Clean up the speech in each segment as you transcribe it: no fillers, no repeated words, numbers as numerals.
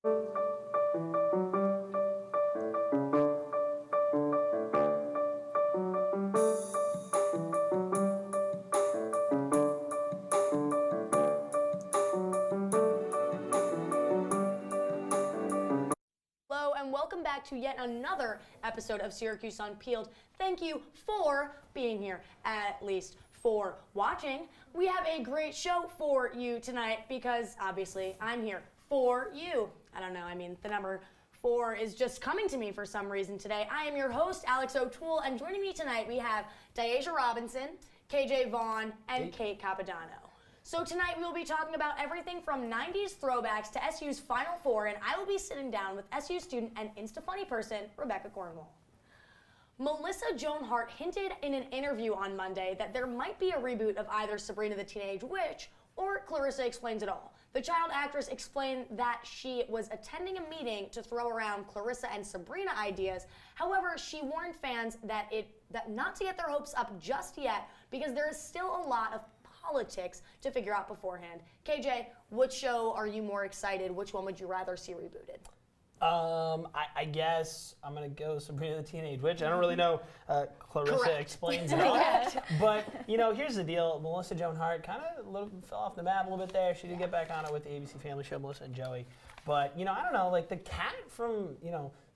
Hello and welcome back to yet another episode of Syracuse Unpeeled. Thank you for being here, at least for watching. We have a great show for you tonight because obviously I'm here for you. I don't know, I mean the number 4 is just coming to me for some reason today. I am your host, Alex O'Toole, and joining me tonight we have Diasia Robinson, KJ Vaughn, and Kate Capodanno. So tonight we will be talking about everything from 90s throwbacks to SU's Final Four, and I will be sitting down with SU student and Insta-funny person, Rebecca Cornwall. Melissa Joan Hart hinted in an interview on Monday that there might be a reboot of either Sabrina the Teenage Witch or Clarissa Explains It All. The child actress explained that she was attending a meeting to throw around Clarissa and Sabrina ideas. However, she warned fans that not to get their hopes up just yet because there is still a lot of politics to figure out beforehand. KJ, which show are you more excited? Which one would you rather see rebooted? I guess I'm gonna go Sabrina the Teenage Witch. I don't really know Clarissa Explains It All. But you know, here's the deal. Melissa Joan Hart kind of fell off the map a little bit there. She did get back on it with the ABC Family Show, Melissa and Joey. But you know, I don't know, like the cat from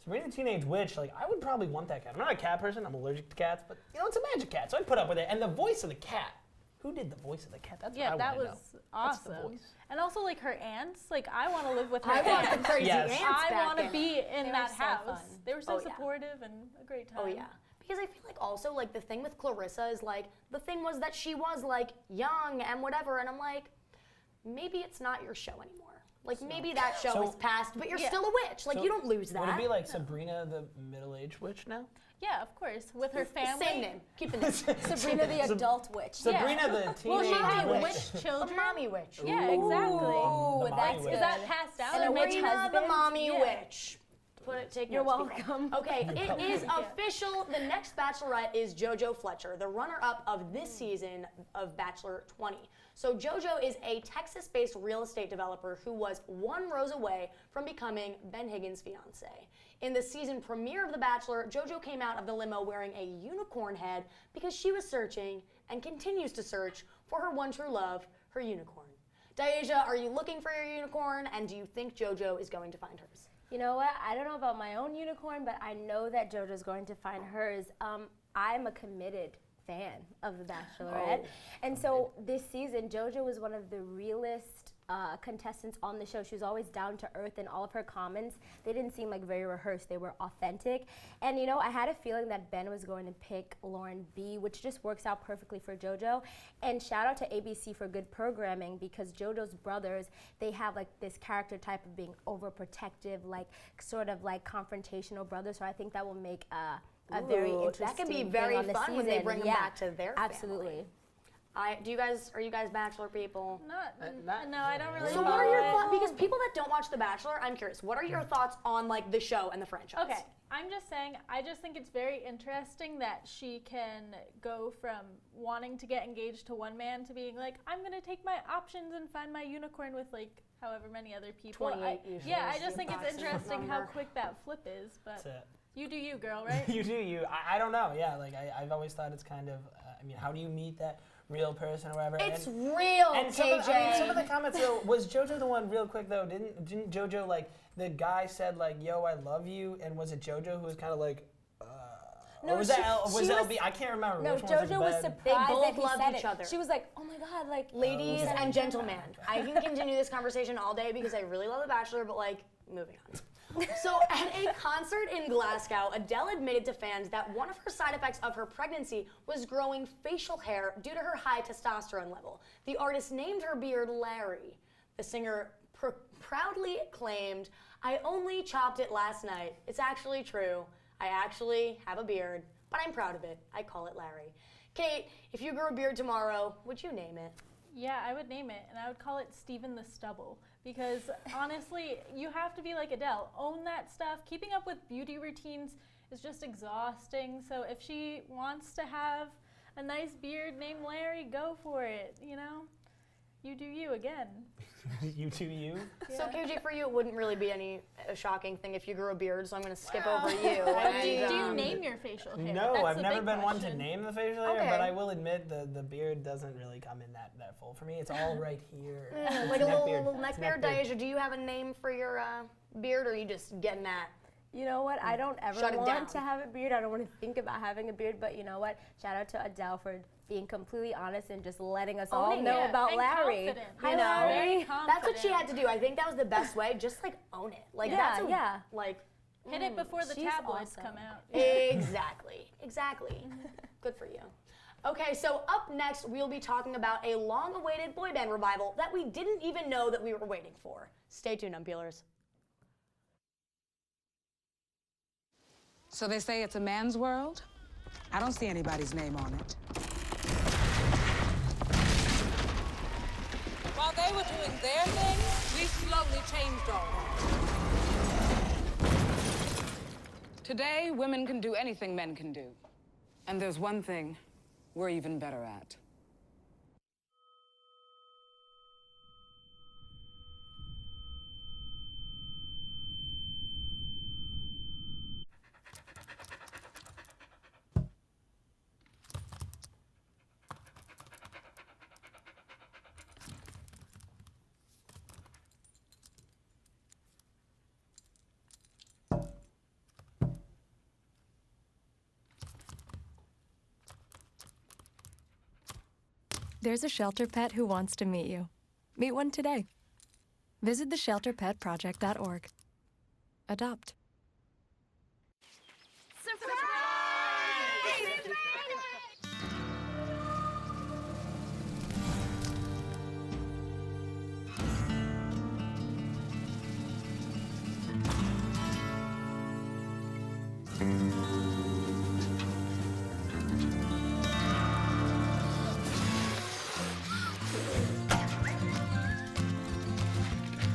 Sabrina the Teenage Witch. Like I would probably want that cat. I'm not a cat person. I'm allergic to cats, but you know, it's a magic cat, so I'd put up with it. And the voice of the cat. Who did the voice of the cat? That's what I want to know. Yeah, that was awesome. And also, like, her aunts. Like, I want to live with her I want aunts. crazy Yes. ants I back want to in. be in that house. fun. They were so Oh, yeah. supportive and a great time. Oh yeah, because I feel like also like the thing with Clarissa is like the thing was that she was like young and whatever, and I'm like, maybe it's not your show anymore. Like maybe that show is past, but you're still a witch. Like you don't lose that. Would it be like Sabrina the middle-aged witch now? Yeah, of course. With her family. Same name. Keep the name. Sabrina the adult witch. Sabrina the Teenage Well, Witch. with children. A mommy witch. Yeah, exactly. Ooh, The mommy that's witch. Is that passed down? And a witch Sabrina the husband? mommy Yeah. witch. Take You're notes, people. welcome. Okay, it is official. The next Bachelorette is JoJo Fletcher, the runner-up of this season of Bachelor 20. So JoJo is a Texas-based real estate developer who was one rose away from becoming Ben Higgins' fiance. In the season premiere of The Bachelor, JoJo came out of the limo wearing a unicorn head because she was searching and continues to search for her one true love, her unicorn. Diasia, are you looking for your unicorn, and do you think JoJo is going to find hers? You know what? I don't know about my own unicorn, but I know that JoJo's going to find hers. I'm a committed fan of The Bachelorette. And so this season, JoJo was one of the realest contestants on the show. She was always down to earth in all of her comments. They didn't seem like very rehearsed. They were authentic. And you know, I had a feeling that Ben was going to pick Lauren B, which just works out perfectly for JoJo. And shout out to ABC for good programming because JoJo's brothers, they have like this character type of being overprotective, like sort of like confrontational brothers. So I think that will make a very interesting that can be thing very on the fun when they season. bring them back to their Absolutely. family. Are you guys Bachelor people? No, I don't really So follow what are your it. thoughts? Because people that don't watch The Bachelor, I'm curious. What are your thoughts on like the show and the franchise? Okay, I'm just saying, I just think it's very interesting that she can go from wanting to get engaged to one man to being like, I'm going to take my options and find my unicorn with like however many other people. 28 usually Yeah, I is just the think it's approximate interesting how number. quick that flip is, but That's it. you do you, girl, right? You do you. I don't know. Yeah, like I've always thought it's kind of. I mean, how do you meet that real person or whatever? It's real, And KJ. some of the comments though, was JoJo the one real quick though? Didn't JoJo like the guy said like, "Yo, I love you," and was it JoJo who was kind of like? No, or was she- that she was was- LB? I can't remember. No, which one was JoJo was bad. surprised both that he loved said each it. other. She was like, "Oh my God!" Like, Ladies Oh. and gentlemen, I can continue this conversation all day because I really love The Bachelor, but like, moving on. So at a concert in Glasgow, Adele admitted to fans that one of her side effects of her pregnancy was growing facial hair due to her high testosterone level. The artist named her beard Larry. The singer proudly claimed, "I only chopped it last night. It's actually true. I actually have a beard, but I'm proud of it. I call it Larry." Kate, if you grew a beard tomorrow, would you name it? Yeah, I would name it, and I would call it Steven the Stubble. Because honestly, you have to be like Adele. Own that stuff. Keeping up with beauty routines is just exhausting. So if she wants to have a nice beard named Larry, go for it, you know? You do you again. You too, you? So KJ, for you, it wouldn't really be a shocking thing if you grew a beard, so I'm going to skip over you. Do you name your facial hair? No, That's I've the never big been one to question. name the facial hair, Okay. but I will admit the beard doesn't really come in that full for me. It's all right here. It's Like a neck little neck It's beard. Diasia, do you have a name for your beard, or are you just getting that? You know what? I don't ever Shut it want down. to have a beard. I don't want to think about having a beard. But you know what? Shout out to Adele for being completely honest and just letting us all Owning know it. about And Larry. confident. Hi, You know? Larry. That's what she had to do. I think that was the best way. Just like own it. Like Yeah, that's yeah. like Hit it before the She's tabloids awesome. come out. exactly. Good for you. Okay, so up next we'll be talking about a long-awaited boy band revival that we didn't even know that we were waiting for. Stay tuned, Unpeelers. So they say it's a man's world? I don't see anybody's name on it. While they were doing their thing, we slowly changed all that. Today, women can do anything men can do. And there's one thing we're even better at. There's a shelter pet who wants to meet you. Meet one today. Visit theshelterpetproject.org. Adopt.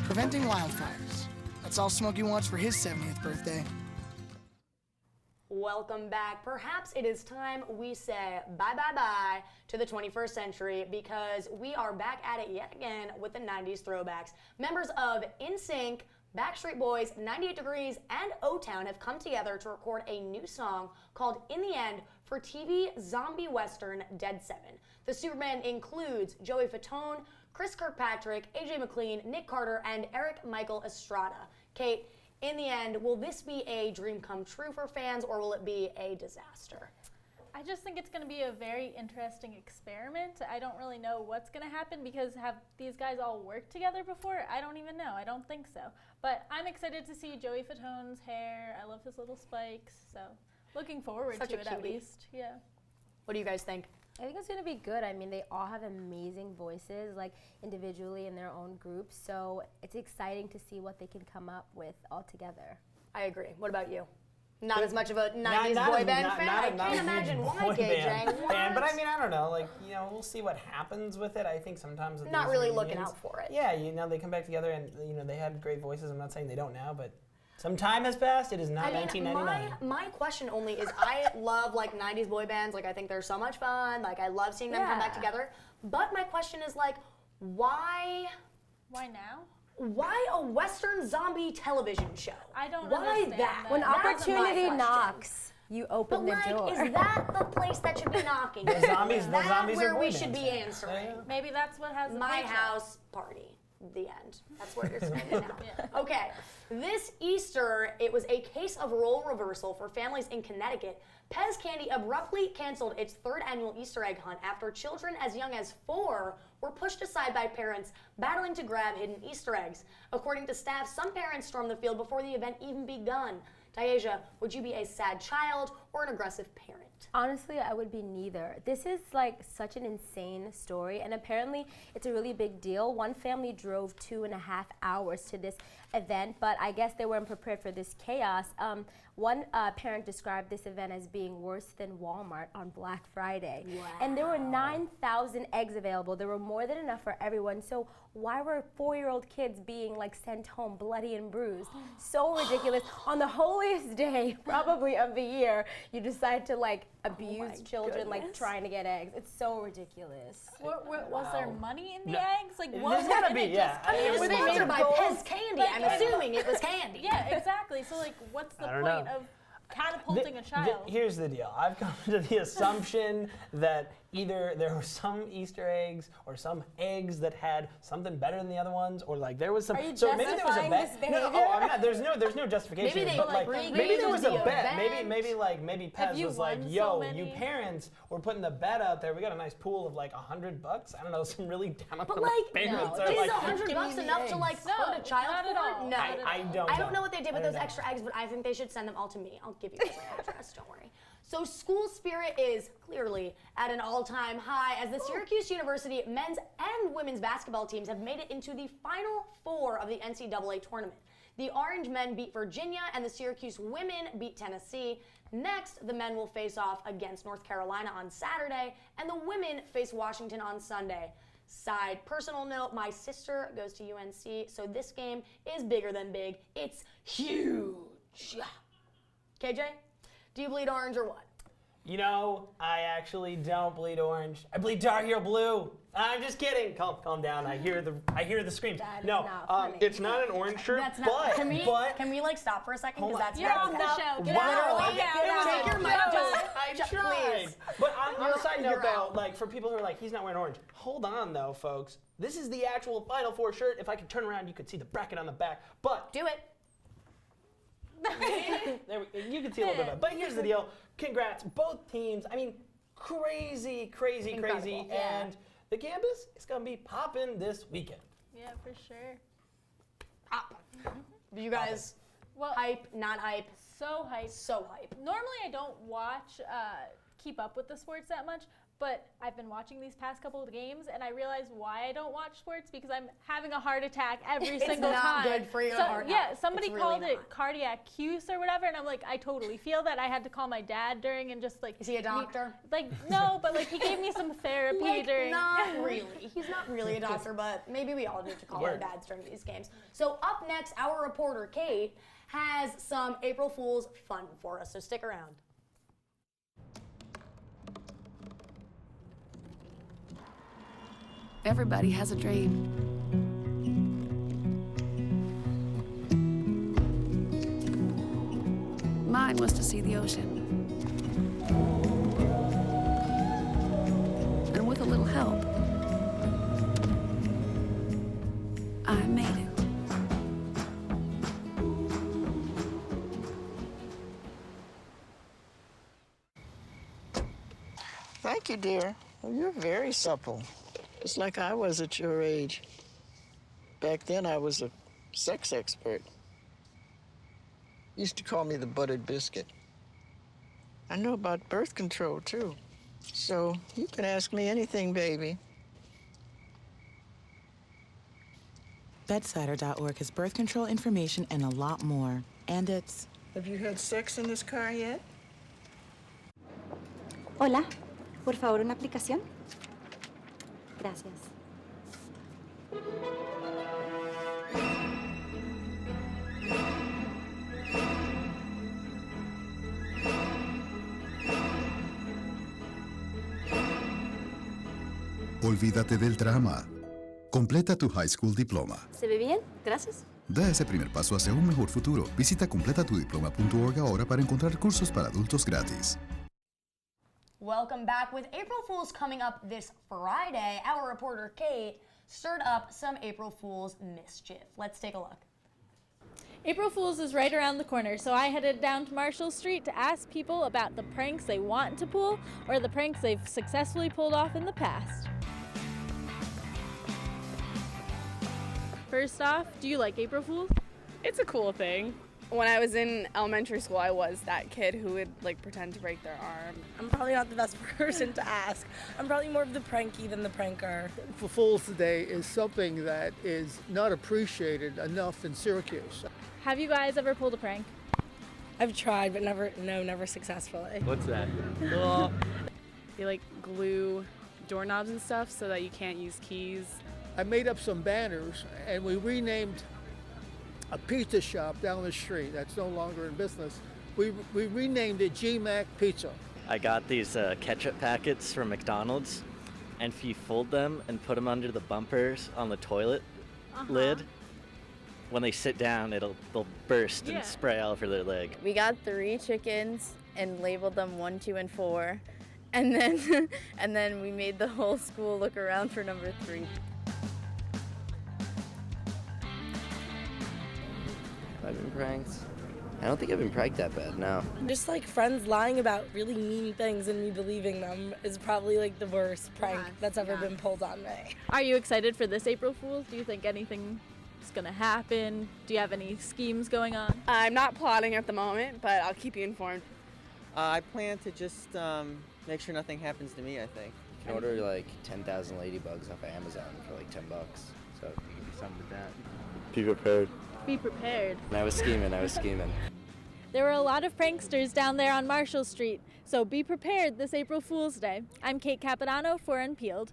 Preventing wildfires. That's all Smokey wants for his 70th birthday. Welcome back. Perhaps it is time we say bye to the 21st century because we are back at it yet again with the 90s throwbacks. Members of NSYNC, Backstreet Boys, 98 Degrees, and O-Town have come together to record a new song called In the End for TV zombie western Dead 7. The Superman includes Joey Fatone, Chris Kirkpatrick, AJ McLean, Nick Carter, and Eric Michael Estrada. Kate, in the end, will this be a dream come true for fans, or will it be a disaster? I just think it's going to be a very interesting experiment. I don't really know what's going to happen because have these guys all worked together before? I don't even know. I don't think so. But I'm excited to see Joey Fatone's hair. I love his little spikes. So looking forward Such to a it at cutie. least. Yeah. What do you guys think? I think it's going to be good. I mean, they all have amazing voices, like individually in their own groups. So it's exciting to see what they can come up with all together. I agree. What about you? Not as much of a 90s Not boy as- band not- fan? not- I not can't a huge imagine why, boy KJ. band What? fan, but I mean, I don't know. Like, you know, we'll see what happens with it. I think sometimes with Not these really looking reunions- out for it. Yeah, you know, they come back together and you know they had great voices. I'm not saying they don't now, but some time has passed. It is not I mean, 1999. my question only is I love like 90s boy bands. Like I think they're so much fun. Like I love seeing them come back Yeah. together. But my question is like, why now? why a Western zombie television show? I don't Why understand that? that. When That's my opportunity question. knocks, you open But the like, door. is that the place that should be knocking? The zombies- Is the that zombies are where boy we should bands be then. answering? Yeah. Maybe that's what has the My paycheck. house party. The end. That's where you're standing now. Yeah. Okay. This Easter, it was a case of role reversal for families in Connecticut. Pez Candy abruptly canceled its third annual Easter egg hunt after children as young as 4 were pushed aside by parents battling to grab hidden Easter eggs. According to staff, some parents stormed the field before the event even begun. Diasia, would you be a sad child or an aggressive parent? Honestly, I would be neither. This is like such an insane story, and apparently it's a really big deal. One family drove 2.5 hours to this event, but I guess they weren't prepared for this chaos. One parent described this event as being worse than Walmart on Black Friday. Wow. And there were 9,000 eggs available. There were more than enough for everyone. So why were 4-year-old kids being like sent home bloody and bruised? So ridiculous. On the holiest day, probably of the year, you decide to like abuse children, like trying to get eggs. It's so ridiculous. Was there money in the No. eggs? Like, There's what gotta was be, in it? yeah. Just I mean, It was Were they sponsored by gold? Pez Candy. I'm assuming it was candy. Yeah, exactly. So like, what's the I don't point know. of catapulting a child? Here's the deal. I've come to the assumption that either there were some Easter eggs or some eggs that had something better than the other ones, or like there was some. Are you so maybe there was a justifying bet. this No, behavior? I'm not. There's no justification. Maybe they, but like, maybe there was a reused the bet. event. Maybe Pez you was like, won so "Yo, many? you parents, we're putting the bet out there. We got a nice pool of like $100. I don't know, some really down on But the like, parents is are like, $100 enough to like No, put a child not at for? all. No, Not at I don't. I don't know what they did I with don't those know. extra eggs, but I think they should send them all to me. I'll give you guys my address. Don't worry. So school spirit is clearly at an all-time high as the Syracuse University men's and women's basketball teams have made it into the Final Four of the NCAA tournament. The Orange men beat Virginia and the Syracuse women beat Tennessee. Next, the men will face off against North Carolina on Saturday and the women face Washington on Sunday. Side personal note, my sister goes to UNC, so this game is bigger than big. It's huge. KJ, do you bleed orange or what? You know, I actually don't bleed orange. I bleed Tar Heel blue. I'm just kidding. Calm down. I hear the screams. That is No, not funny. it's not an orange shirt. That's not. but Can we like stop for a second? Hold Because on. that's You're off the not- show. Get Wow, out. I- Get it was out. Take your a mic joke. off. I Just tried. please. But on a side note, You're though, out. like for people who are like, he's not wearing orange. Hold on, though, folks. This is the actual Final Four shirt. If I could turn around, you could see the bracket on the back. But Do it. you can see a little bit of it. But here's the deal. Congrats, both teams. I mean, crazy. Incredible, yeah. And the campus is going to be popping this weekend. Yeah, for sure. You guys, Well, hype, not hype, so hyped. so hype. Normally, I don't watch, keep up with the sports that much, but I've been watching these past couple of games, and I realize why I don't watch sports because I'm having a heart attack every It's single not time. good for your heart Yeah, health. somebody It's really called not. it cardiac use or whatever, and I'm like, I totally feel that. I had to call my dad during and just like. Is he a doctor? No, but like he gave me some therapy Like, during. not really. He's not really a doctor, but maybe we all need to call our dads during these games. So up next, our reporter Kate has some April Fool's fun for us. So stick around. Everybody has a dream. Mine was to see the ocean. And with a little help, I made it. Thank you, dear. Well, you're very supple. Just like I was at your age. Back then, I was a sex expert. Used to call me the buttered biscuit. I know about birth control, too. So you can ask me anything, baby. Bedsider.org has birth control information and a lot more. And it's... Have you had sex in this car yet? Hola, por favor, una aplicación. Gracias. Olvídate del drama. Completa tu high school diploma. ¿Se ve bien? Gracias. Da ese primer paso hacia un mejor futuro. Visita completatudiploma.org ahora para encontrar cursos para adultos gratis. Welcome back. With April Fool's coming up this Friday, our reporter Kate stirred up some April Fool's mischief. Let's take a look. April Fool's is right around the corner, so I headed down to Marshall Street to ask people about the pranks they want to pull or the pranks they've successfully pulled off in the past. First off, do you like April Fool's? It's a cool thing. When I was in elementary school, I was that kid who would like pretend to break their arm. I'm probably not the best person to ask. I'm probably more of the pranky than the pranker. For Fool's Day is something that is not appreciated enough in Syracuse. Have you guys ever pulled a prank? I've tried, but never successfully. What's that? Well, they like glue doorknobs and stuff so that you can't use keys. I made up some banners and we renamed a pizza shop down the street that's no longer in business we renamed it G-Mac Pizza. I got these ketchup packets from McDonald's, and if you fold them and put them under the bumpers on the toilet lid, when they sit down, they'll burst and spray all over their leg. We got 3 chickens and labeled them 1, 2, and 4, and then and then we made the whole school look around for number 3. I've been pranked. I don't think I've been pranked that bad, no. Just like friends lying about really mean things and me believing them is probably like the worst prank that's ever been pulled on me. Are you excited for this April Fool's? Do you think anything is going to happen? Do you have any schemes going on? I'm not plotting at the moment, but I'll keep you informed. I plan to just make sure nothing happens to me, I think. You can order like 10,000 ladybugs off of Amazon for like $10. So you can do something with that. Be prepared. Be prepared. And I was scheming. There were a lot of pranksters down there on Marshall Street, so be prepared this April Fool's Day. I'm Kate Capitano for Unpeeled.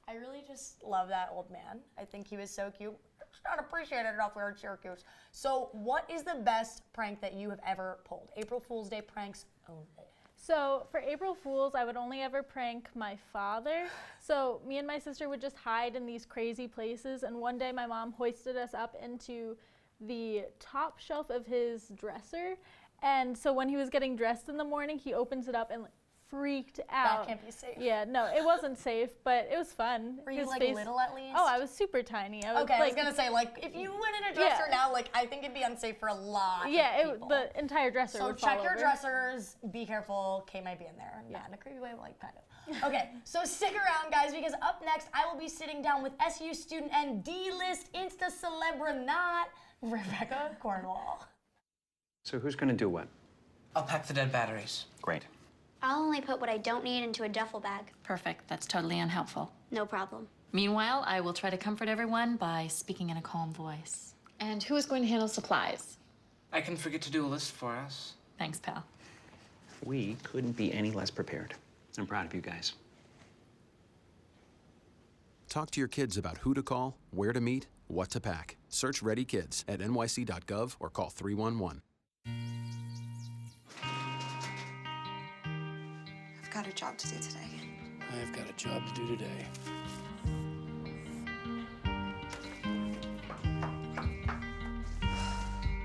I really just love that old man. I think he was so cute. It's not appreciated enough here in Syracuse. So what is the best prank that you have ever pulled? April Fool's Day pranks only. So for April Fools, I would only ever prank my father. So me and my sister would just hide in these crazy places, and one day my mom hoisted us up into the top shelf of his dresser, and so when he was getting dressed in the morning, he opens it up and freaked out. That can't be safe. Yeah, no, it wasn't safe, but it was fun. Were you His like face, little at least? Oh, I was super tiny. I was, okay, I was gonna say, like, if you went in a dresser now, like, I think it'd be unsafe for a lot of people. The entire dresser So would fall check your over. dressers, be careful, Kate might be in there. Not in a creepy way, but like, kind of. Okay, so stick around, guys, because up next, I will be sitting down with SU student and D-list Insta celebranat, Rebecca Cornwall. So who's gonna do what? I'll pack the dead batteries. Great. I'll only put what I don't need into a duffel bag. Perfect. That's totally unhelpful. No problem. Meanwhile, I will try to comfort everyone by speaking in a calm voice. And who is going to handle supplies? I can forget to do a list for us. Thanks, pal. We couldn't be any less prepared. I'm proud of you guys. Talk to your kids about who to call, where to meet, what to pack. Search Ready Kids at nyc.gov or call 311. I've got a job to do today. I've got a job to do today.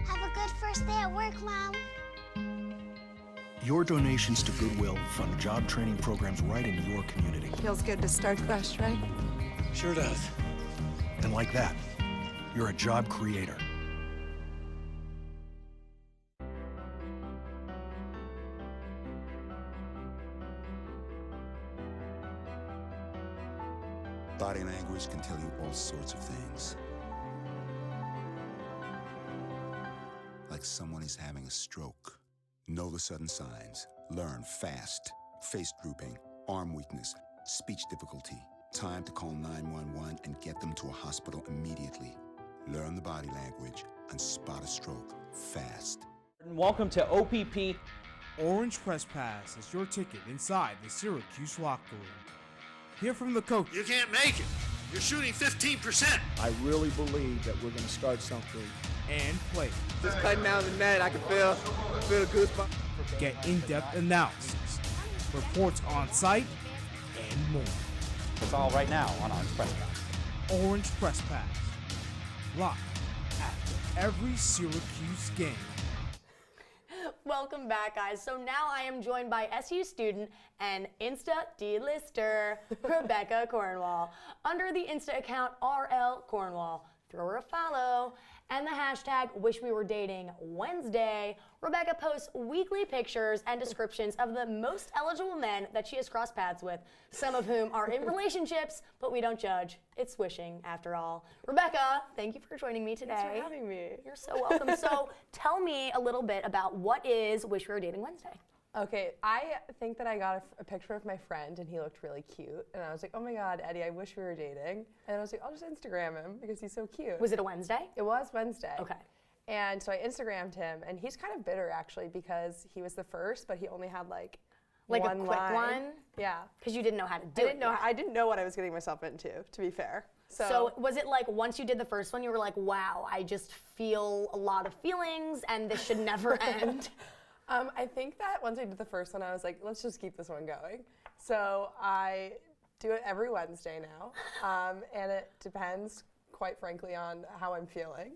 Have a good first day at work, Mom. Your donations to Goodwill fund job training programs right in your community. Feels good to start fresh, right? Sure does. And like that, you're a job creator. Body language can tell you all sorts of things. Like someone is having a stroke. Know the sudden signs. Learn fast. Face drooping, arm weakness, speech difficulty. Time to call 911 and get them to a hospital immediately. Learn the body language and spot a stroke fast. Welcome to OPP. Orange Press Pass is your ticket inside the Syracuse locker room. Hear from the coach. You can't make it. You're shooting 15%. I really believe that we're going to start something. And play. Just cutting down the net, I can feel a good spot. Get in-depth analysis, reports on site, and more. It's all right now on Orange Press Pass. Orange Press Pass. Live after every Syracuse game. Welcome back, guys. So now I am joined by SU student and Insta D-lister, Rebecca Cornwall. Under the Insta account RL Cornwall, throw her a follow. And the hashtag WishWeWereDatingWednesday, Rebecca posts weekly pictures and descriptions of the most eligible men that she has crossed paths with, some of whom are in relationships, but we don't judge. It's wishing, after all. Rebecca, thank you for joining me today. Thanks for having me. You're so welcome. So tell me a little bit about what is Wish We Were Dating Wednesday. Okay, I think that I got a picture of my friend and he looked really cute. And I was like, oh my God, Eddie, I wish we were dating. And I was like, I'll just Instagram him because he's so cute. Was it a Wednesday? It was Wednesday. Okay. And so I Instagrammed him and he's kind of bitter actually because he was the first, but he only had like a one quick line. one? Yeah. Because you didn't know how to do it. I didn't know what I was getting myself into, to be fair. So was it like once you did the first one, you were like, wow, I just feel a lot of feelings and this should never end? I think that once I did the first one, I was like, let's just keep this one going. So I do it every Wednesday now, and it depends, quite frankly, on how I'm feeling.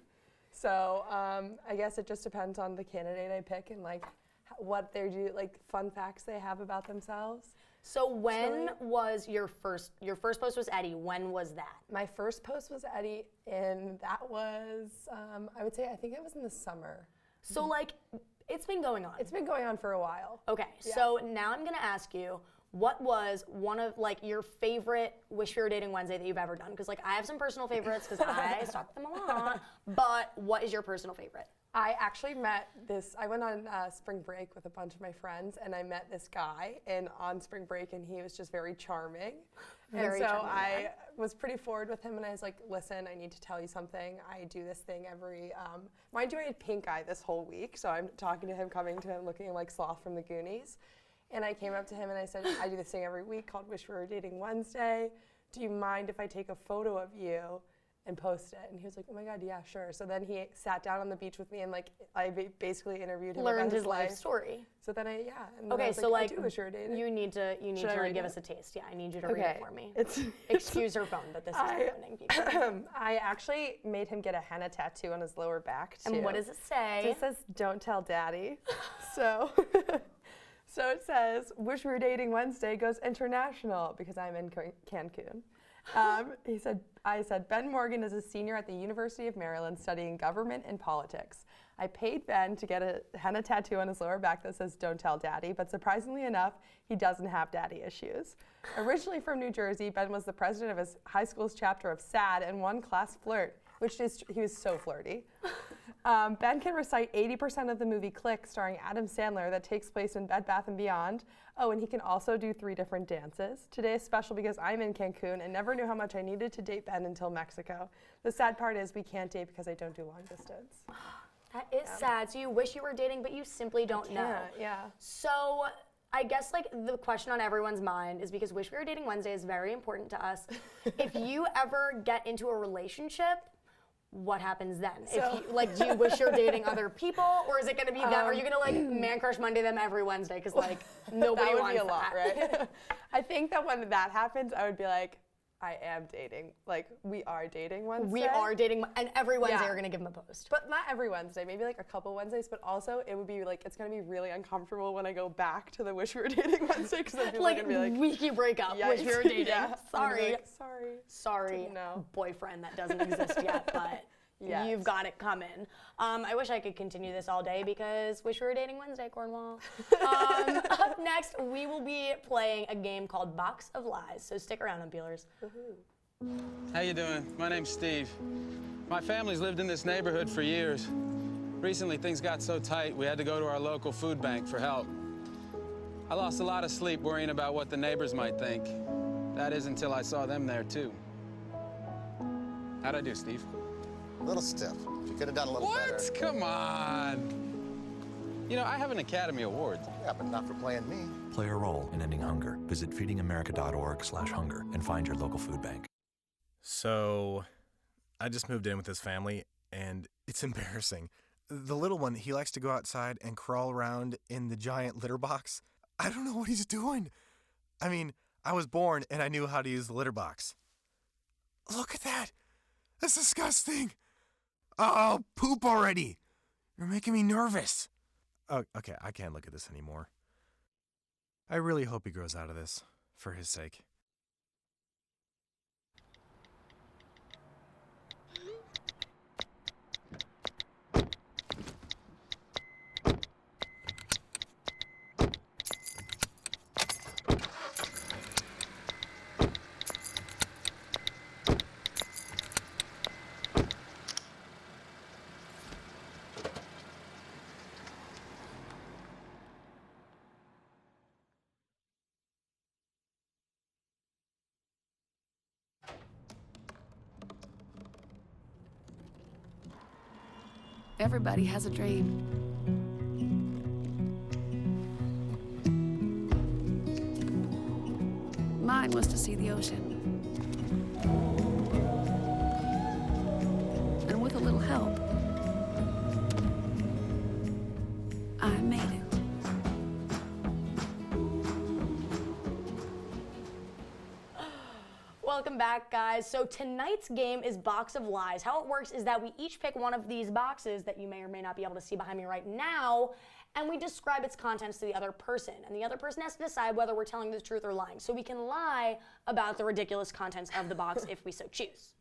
So I guess it just depends on the candidate I pick and like what they do, like fun facts they have about themselves. So when was your first post was Eddie, when was that? My first post was Eddie, and that was, I would say, I think it was in the summer. So like, it's been going on. It's been going on for a while. Okay, so now I'm gonna ask you, what was one of like your favorite Wish We Were Dating Wednesday that you've ever done? Because like I have some personal favorites because I stalk them a lot, but what is your personal favorite? I actually met I went on spring break with a bunch of my friends, and I met this guy on spring break, and he was just very charming. Very and so charming, I was pretty forward with him, and I was like, listen, I need to tell you something. I do this thing every, mind you, I had pink eye this whole week, so I'm talking to him, coming to him, looking like Sloth from the Goonies. And I came up to him and I said, I do this thing every week called Wish We Were Dating Wednesday. Do you mind if I take a photo of you and post it? And he was like, oh my God, yeah, sure. So then he sat down on the beach with me, and like I basically interviewed him Learned about his life story. So then and then Okay, I was so like, I do wish we were dating. you need to read give it? us a taste. Yeah, I need you to read it for me. It's Excuse her phone, but this is happening, people. I actually made him get a henna tattoo on his lower back too. And what does it say? It says, "Don't tell Daddy." So it says, "Wish We Were Dating Wednesday goes international," because I'm in Cancun. I said, Ben Morgan is a senior at the University of Maryland studying government and politics. I paid Ben to get a henna tattoo on his lower back that says, "Don't tell Daddy," but surprisingly enough, he doesn't have daddy issues. Originally from New Jersey, Ben was the president of his high school's chapter of SAD and won class flirt, he was so flirty. Ben can recite 80% of the movie Click, starring Adam Sandler, that takes place in Bed Bath & Beyond. Oh, and he can also do 3 different dances. Today is special because I'm in Cancun and never knew how much I needed to date Ben until Mexico. The sad part is we can't date because I don't do long distance. That is sad. So you wish you were dating, but you simply don't know. Yeah. So I guess like the question on everyone's mind is, because Wish We Were Dating Wednesday is very important to us. If you ever get into a relationship, what happens then? Do you wish you're dating other people, or is it going to be them? Are you going to like man crush Monday them every Wednesday? Because like nobody wants that. That would be a lot, right? I think that when that happens, I would be like, I am dating. Like, we are dating Wednesday. We are dating, and every Wednesday you're going to give them a post. But not every Wednesday, maybe like a couple Wednesdays, but also it would be like, it's going to be really uncomfortable when I go back to the Wish We Were Dating Wednesday, because I'm going to be like, wiki breakup, yikes. Wish We Were Dating. Yeah. Sorry. Like, Sorry, no. boyfriend that doesn't exist yet, but yes. You've got it coming. I wish I could continue this all day because Wish We Were Dating Wednesday, Cornwall. Up next, we will be playing a game called Box of Lies, so stick around, Unpeelers. How you doing? My name's Steve. My family's lived in this neighborhood for years. Recently, things got so tight, we had to go to our local food bank for help. I lost a lot of sleep worrying about what the neighbors might think. That is until I saw them there, too. How'd I do, Steve? A little stiff. You could have done a little better. What? Come on. You know, I have an Academy Award. Yeah, but not for playing me. Play a role in ending hunger. Visit feedingamerica.org/hunger and find your local food bank. So, I just moved in with this family, and it's embarrassing. The little one, he likes to go outside and crawl around in the giant litter box. I don't know what he's doing. I mean, I was born and I knew how to use the litter box. Look at that. That's disgusting. Oh, poop already. You're making me nervous. Oh, okay, I can't look at this anymore. I really hope he grows out of this, for his sake. Everybody has a dream. Mine was to see the ocean. little help. I made it. Welcome back, guys. So tonight's game is Box of Lies. How it works is that we each pick one of these boxes that you may or may not be able to see behind me right now, and we describe its contents to the other person. And the other person has to decide whether we're telling the truth or lying. So we can lie about the ridiculous contents of the box if we so choose.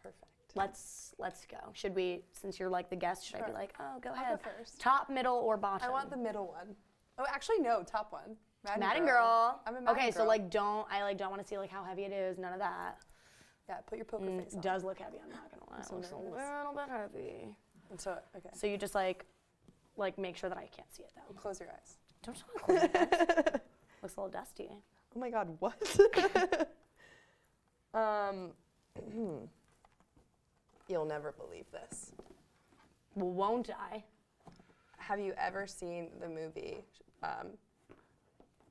Perfect. Let's go. Should we, since you're like the guest, should I be like, oh, go ahead. I'll go first. Top, middle, or bottom? I want the middle one. Oh, actually, no, top one. Madden girl. I'm a Madden okay, girl. so like don't want to see like how heavy it is, none of that. Yeah, put your poker face on. It does look heavy, I'm not gonna lie. I'm so It looks a nervous. little bit heavy. And so, okay. So you just like make sure that I can't see it though. Close your eyes. Don't you want to close your eyes? Looks a little dusty. Oh my God, what? You'll never believe this. Well, won't I? Have you ever seen the movie?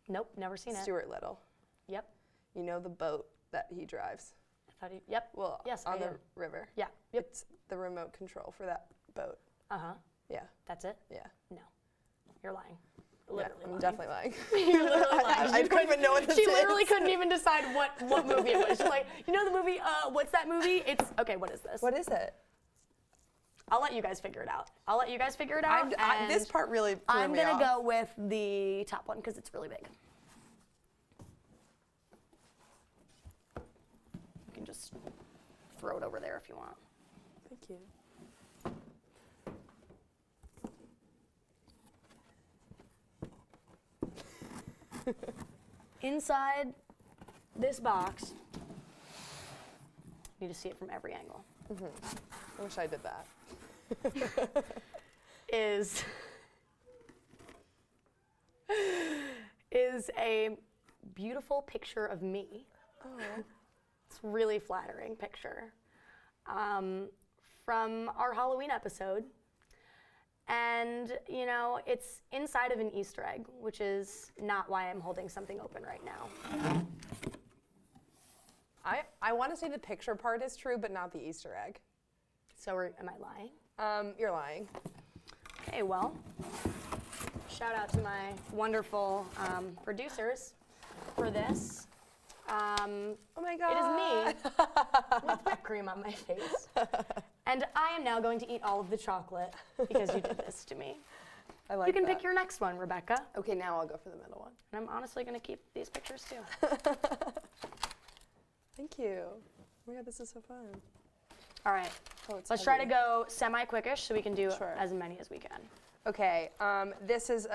Nope, never seen it. Stuart Little. Yep. You know the boat that he drives? I thought he, yep. Well, yes, on I the do. river. Yeah. Yep. It's the remote control for that boat. Uh-huh. Yeah. That's it? Yeah. No. You're lying. Yeah, Literally I'm lying. definitely lying. You're literally lying. I couldn't even know what this She is. literally couldn't even decide what movie it was. She's like, you know the movie, what's that movie? It's, okay, what is this? What is it? I'll let you guys figure it out. This part really threw I'm me gonna off. go with the top one because it's really big. You can just throw it over there if you want. Thank you. Inside this box, you need to see it from every angle. I wish I did that. is a beautiful picture of me. Oh. It's a really flattering picture from our Halloween episode. And, you know, it's inside of an Easter egg, which is not why I'm holding something open right now. I want to say the picture part is true, but not the Easter egg. So am I lying? You're lying. Okay, well, shout out to my wonderful producers for this. Oh my God. It is me with whipped cream on my face. And I am now going to eat all of the chocolate because you did this to me. I like You can that. pick your next one, Rebecca. Okay, now I'll go for the middle one. And I'm honestly going to keep these pictures too. Thank you. Oh my God, this is so fun. All right, Oh, it's let's try to heavy. go semi-quickish so we can do Sure. as many as we can. Okay, this is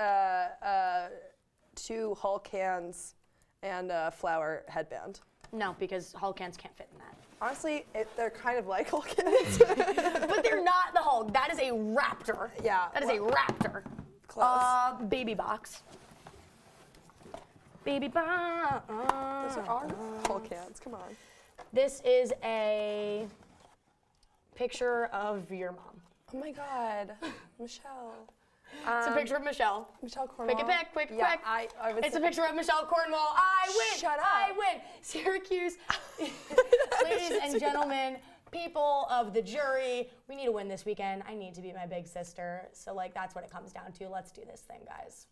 2 Hulk hands and a flower headband. No, because Hulk hands can't fit in that. Honestly, they're kind of like Hulk hands. But they're not the Hulk. That is a raptor. Yeah. That is a raptor. Close. Baby box. Baby box. Those are our Hulk hands, come on. This is a picture of your mom. Oh my God, Michelle. It's a picture of Michelle. Michelle Cornwall. Quick, quick. I was It's a picture of Michelle Cornwall. I win. Shut up. I win. Syracuse. Ladies and gentlemen, people of the jury, we need to win this weekend. I need to be my big sister. So, like, that's what it comes down to. Let's do this thing, guys.